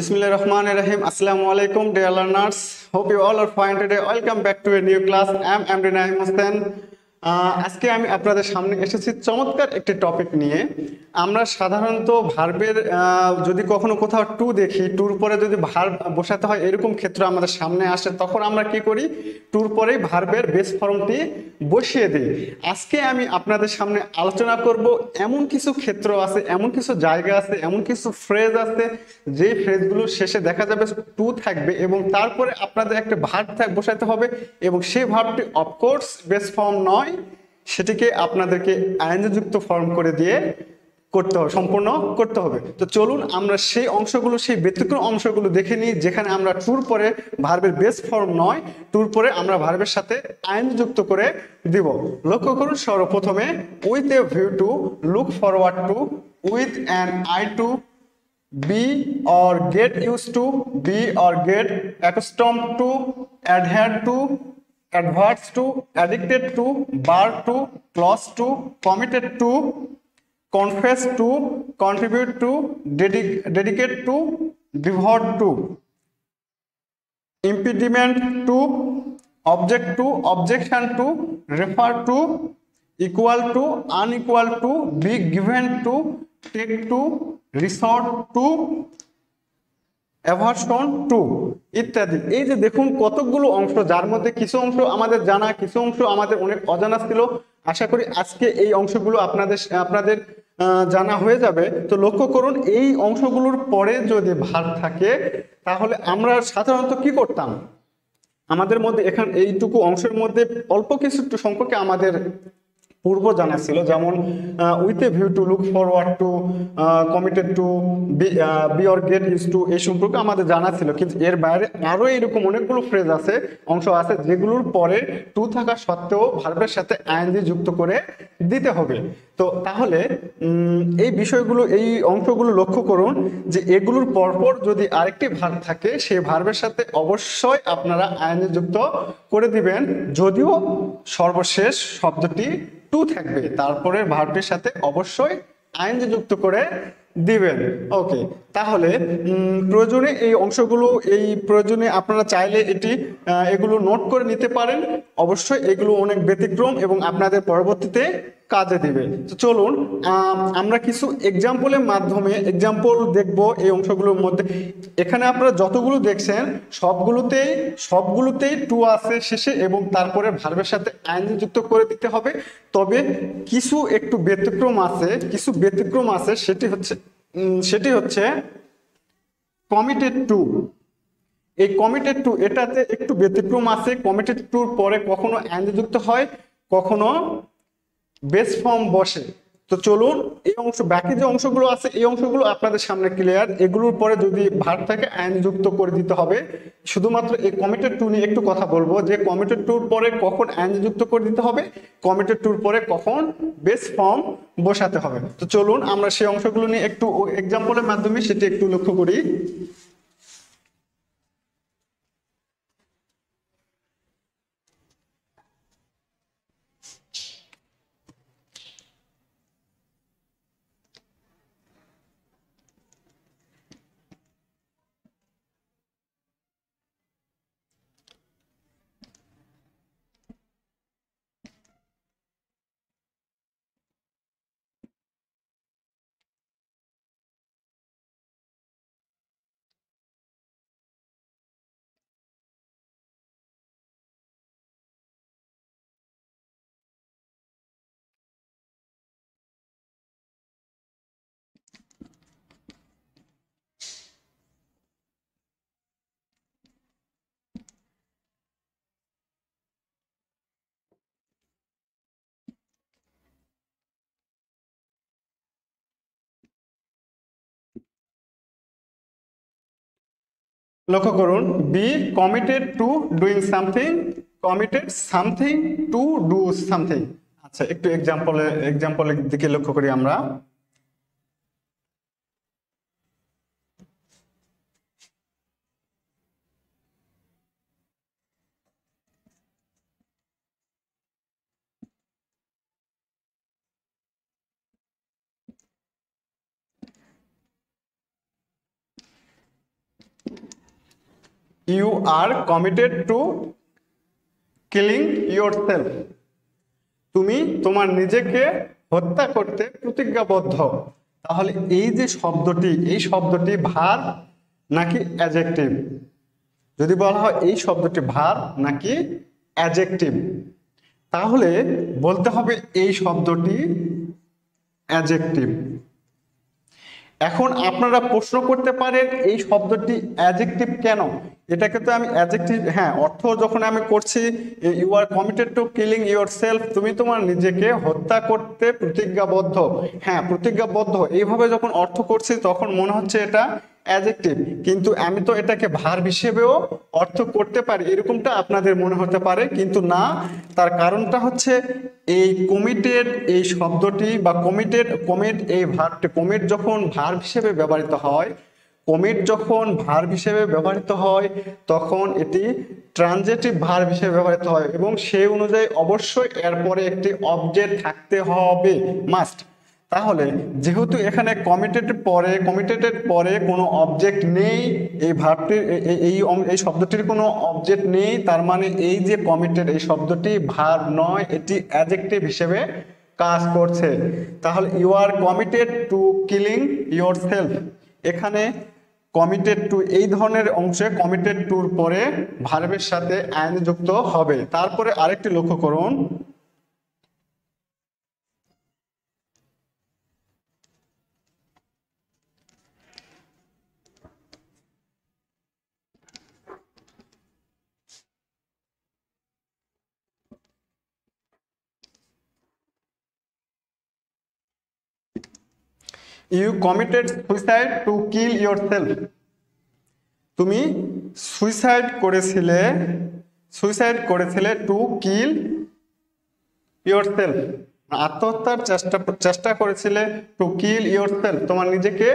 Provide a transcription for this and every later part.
Bismillahirrahmanirrahim. Assalamu alaikum, dear learners. Hope you all are fine today. Welcome back to a new class. I am MD Naim Hussain. আজকে আমি আপনাদের সামনে এসেছি চমৎকার একটি topic নিয়ে। আমরা সাধারণত ভার্বের যদি কখনো কোথাও টু দেখি, টুর পরে যদি ভার্ব বসাতে হয় এরকম ক্ষেত্র আমাদের সামনে আসে, তখন আমরা কি করি? টুর পরেই ভার্বের বেস ফর্মটি বসিয়ে দিই। আজকে আমি আপনাদের সামনে আলোচনা করব এমন কিছু ক্ষেত্র আছে, এমন কিছু জায়গা আছে, এমন কিছু ফ্রেজ আছে যে ফ্রেজগুলোর শেষে দেখা যাবে টু থাকবে এবং তারপরে আপনাদের একটা ভার্ব বসাতে হবে এবং সেই ভার্বটি অফকোর্স বেস ফর্ম নয়, সেটিকে আপনাদেরকে আইএনজি যুক্ত ফর্ম করে দিয়ে করতে হবে, সম্পূর্ণ করতে হবে। তো চলুন আমরা সেই অংশগুলো, সেই ব্যতিক্রম অংশগুলো দেখে নিই যেখানে আমরা টুর পরে ভার্বের বেস ফর্ম নয়, টুর পরে আমরা ভার্বের সাথে আইএনজি যুক্ত করে দিব। লক্ষ্য করুন, সর্বপ্রথমে with a view to, look forward to, with an eye to, be or get used to, be or get accustomed to, adhere to, adverts to, addicted to, bar to, close to, committed to, confess to, contribute to, dedicate to, devote to, impediment to, object to, objection to, refer to, equal to, unequal to, be given to, take to, resort to, aversion to ইত্যাদি। এই যে দেখুন কতগুলো অংশ, যার মধ্যে কিছু অংশ আমাদের জানা, কিছু অংশ আমাদের অনেক অজানা ছিল। আশা করি আজকে এই অংশগুলো আপনাদের জানা হয়ে যাবে। তো লক্ষ্য করুন, এই অংশগুলোর পরে যদি ভার্ব থাকে তাহলে আমরা সাধারণত কি করতাম? আমাদের মধ্যে এখানে এইটুকু অংশের মধ্যে অল্প কিছু সম্পর্কে আমাদের পূর্ব জানা ছিল, যেমন with a view to, look forward to, committed to, be or get use to, এই সম্পর্কে আমাদের জানা ছিল। কিন্তু এর বাইরে আরো এরকম অনেকগুলো ফ্রেজ আছে, অংশ আছে, যেগুলোর পরে টু থাকা সত্ত্বেও ভার্বের সাথে আইএনজি যুক্ত করে দিতে হবে। তো তাহলে এই বিষয়গুলো, এই অংশগুলো লক্ষ্য করুন যে এগুলোর পরপর যদি আরেকটি ভার্ব থাকে, সেই ভার্বের সাথে অবশ্যই আপনারা আইএনজি যুক্ত করে দিবেন, যদিও সর্বশেষ শব্দটি টু থাকবে, তারপরে ভার্বের সাথে অবশ্যই আইএনজি যুক্ত করে দিবেন। ওকে, তাহলে প্রয়োজনে এই অংশগুলো, এই প্রয়োজনে আপনারা চাইলে এগুলো নোট করে নিতে পারেন। অবশ্যই এগুলো অনেক ব্যতিক্রম এবং আপনাদের পরবর্তীতে কাজে দিবে। তো চলুন আমরা কিছু এক্সাম্পলের মাধ্যমে এক্সাম্পল দেখব এই অংশগুলোর মধ্যে। এখানে আপনারা যতগুলো দেখছেন সবগুলোতেই টু আছে শেষে এবং তারপরে ভার্বের সাথে আইএনজি যুক্ত করে দিতে হবে। তবে কিছু একটু ব্যতিক্রম আছে, সেটি হচ্ছে কমিটেড টু। এই কমিটেড টু, এটাতে একটু ব্যতিক্রম আছে। কমিটেড টুর পরে কখনো আইএনজি যুক্ত হয়, কখনো বেস ফর্ম বসে। তো চলুন এই অংশ, বাকি যে অংশগুলো আছে এই অংশগুলো আপনাদের সামনে ক্লিয়ার। এগুলোর পরে যদি ভার্ব থাকে আইএনজি যুক্ত করে দিতে হবে। শুধুমাত্র এই কমিটেড টু নিয়ে একটু কথা বলবো যে কমিটেড টুর পরে কখন আইএনজি যুক্ত করে দিতে হবে, কমিটেড টুর পরে কখন বেস ফর্ম বসাতে হবে। তো চলুন আমরা সেই অংশগুলো নিয়ে একটু এক্সাম্পলের মাধ্যমে সেটি একটু লক্ষ্য করি। লক্ষ্য করুন, be committed to doing something, committed something to do something. আচ্ছা, একটু এক্সাম্পলের দিকে লক্ষ্য করি আমরা। You are committed to killing yourself, তুমি তোমার নিজেকে হত্যা করতে প্রতিজ্ঞাবদ্ধ। তাহলে এই যে শব্দটি, এই শব্দটি ভার্ব নাকি অ্যাডজেক্টিভ? যদি বলা হয় এই শব্দটি ভার্ব নাকি অ্যাডজেক্টিভ, তাহলে বলতে হবে এই শব্দটি অ্যাডজেক্টিভ। এখন আপনারা প্রশ্ন করতে পারেন এই শব্দটি অ্যাডজেক্টিভ কেন? এটাকে তো আমি অ্যাডজেক্টিভ, হ্যাঁ, অর্থ যখন আমি করছি you are committed to killing yourself, তুমি তোমার নিজেকে হত্যা করতে প্রতিজ্ঞাবদ্ধ, হ্যাঁ প্রতিজ্ঞাবদ্ধ, এইভাবে যখন অর্থ করছি তখন মনে হচ্ছে এটা অ্যাডজেক্টিভ, কিন্তু আমি তো এটাকে ভার্ব হিসেবেও অর্থ করতে পারি, এরকমটা আপনাদের মনে হতে পারে, কিন্তু না। তার কারণটা হচ্ছে এই কমিটেড এই শব্দটি বা কমিট এই ভার্বটি, কমিট যখন ভার্ব হিসেবে ব্যবহৃত হয়, কমিট যখন ভার্ব হিসেবে ব্যবহৃত হয় তখন এটি ট্রানজিটিভ ভার্ব হিসেবে ব্যবহৃত হয় এবং সেই অনুযায়ী অবশ্যই এরপরে একটি অবজেক্ট থাকতে হবে, মাস্ট। তাহলে যেহেতু এখানে কমিটেডের পরে কোনো অবজেক্ট নেই, এই ভার্বটির এই শব্দটির কোনো অবজেক্ট নেই, তার মানে এই যে কমিটেড এই শব্দটি ভার্ব নয়, এটি অ্যাডজেক্টিভ হিসেবে কাজ করছে। তাহলে you are committed to killing yourself, এখানে কমিটেড টু এই ধরনের অংশে কমিটেড টুর পরে ভার্বের সাথে আইন যুক্ত হবে। তারপরে আরেকটি লক্ষ্য করুন, you committed suicide to kill yourself, তুমি সুইসাইড করেছিলে টু কিল ইয়োরসেলফ, আত্মহত্যার চেষ্টা করেছিলে, টু কিল ইয়োরসেলফ, তোমার নিজেকে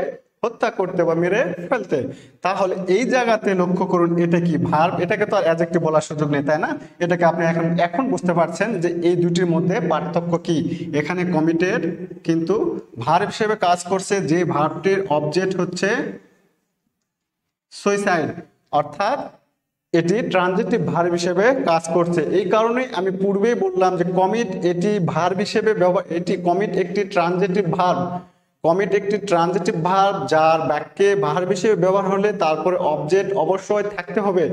হত্যা করতে বা মেরে ফেলতে। তাহলে এই জায়গাতে লক্ষ্য করুন, এটা কি ভার্ব, এটাকে তো আর অ্যাডজেক্টিভ বলার সুযোগ নেই, তাই না? এটাকে আপনি এখন বুঝতে পারছেন যে এই দুটির মধ্যে পার্থক্য কি। এখানে কমিটেড কিন্তু ভার্ব হিসেবে কাজ করছে, যে ভার্বটির অবজেক্ট হচ্ছে সুইসাইড, অর্থাৎ এটি ট্রানজিটিভ ভার্ব হিসেবে কাজ করছে। এই কারণেই আমি পূর্বেই বললাম যে কমিট এটি ভার্ব হিসেবে কমিট একটি ট্রানজিটিভ ভার্ব, কমিট একটি ট্রানজিটিভ ভার্ব যার বাক্যে ভার্ব হিসেবে ব্যবহার হলে তারপরে অবজেক্ট অবশ্যই থাকতে হবে।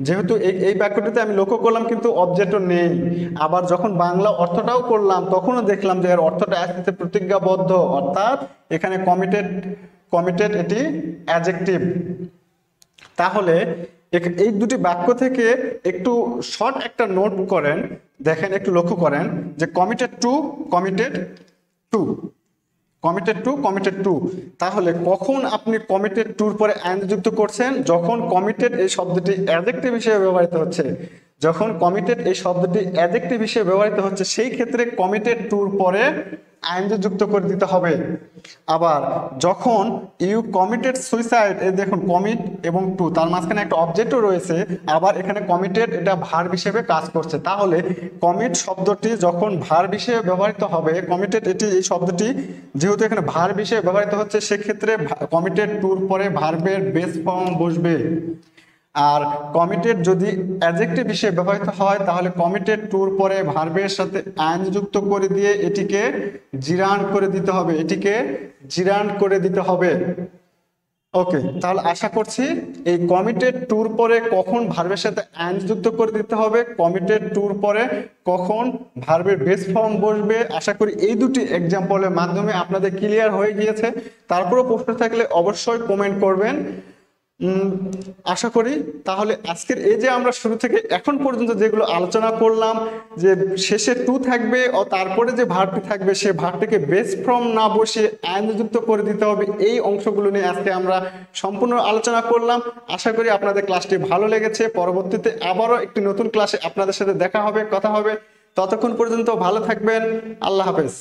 যেহেতু এই বাক্যটিতে আমি লক্ষ্য করলাম কিন্তু অবজেক্টও নেই, আবার যখন বাংলা অর্থটাও করলাম তখনও দেখলাম যে এর অর্থটা একসাথে প্রতিজ্ঞাবদ্ধ, অর্থাৎ এখানে কমিটেড এটি অ্যাডজেক্টিভ। তাহলে এই দুটি বাক্য থেকে একটু শর্ট একটা নোট করেন, দেখেন একটু লক্ষ্য করেন যে কমিটেড টু, তাহলে কখন আপনি কমিটেড টুর পরে অ্যান্ড যুক্ত করছেন? যখন কমিটেড এই শব্দটি অ্যাডজেক্টিভ হিসেবে ব্যবহৃত হচ্ছে, যখন কমিটেড এই শব্দটি অ্যাডজেক্টিভ হিসেবে ব্যবহৃত হচ্ছে সেই ক্ষেত্রে কমিটেড টুর পরে আইন যুক্ত করে দিতে হবে। আবার যখন ইউ কমিটেড সুইসাইড, এই দেখুন কমিট এবং টু, তার মাঝখানে একটা অবজেক্টও রয়েছে, আবার এখানে কমিটেড এটা ভার্ব হিসেবে কাজ করছে। তাহলে কমিট শব্দটি যখন ভার্ব হিসেবে ব্যবহৃত হবে, কমিটেড এই শব্দটি যেহেতু এখানে ভার্ব হিসেবে ব্যবহৃত হচ্ছে সেক্ষেত্রে কমিটেড টুর পরে ভার্বের বেস ফর্ম বসবে। আর কমিটেড যদি অ্যাডজেক্টিভ হিসেবে ব্যবহৃত হয় তাহলে কমিটেড টুর পরে ভার্বের সাথে আইন যুক্ত করে দিয়ে এটিকে জিরান্ড করে দিতে হবে। ওকে, তাহলে আশা করছি এই কমিটেড টুর পরে কখন ভার্বের সাথে আইন যুক্ত করে দিতে হবে, কমিটেড টুর পরে কখন ভার্বের বেস ফর্ম বসবে, আশা করি এই দুটি এক্সাম্পলের মাধ্যমে আপনাদের ক্লিয়ার হয়ে গিয়েছে। তারপরেও প্রশ্ন থাকলে অবশ্যই কমেন্ট করবেন। আশা করি তাহলে আজকের এই যে আমরা শুরু থেকে এখন পর্যন্ত যেগুলো আলোচনা করলাম, যে শেষে টু থাকবে ও তারপরে যে ভার্বটি থাকবে সে ভার্বটিকে বেস ফর্ম না বসিয়ে আইন যুক্ত করে দিতে হবে, এই অংশগুলো নিয়ে আজকে আমরা সম্পূর্ণ আলোচনা করলাম। আশা করি আপনাদের ক্লাসটি ভালো লেগেছে। পরবর্তীতে আবারও একটি নতুন ক্লাসে আপনাদের সাথে দেখা হবে, কথা হবে। ততক্ষণ পর্যন্ত ভালো থাকবেন। আল্লাহ হাফেজ।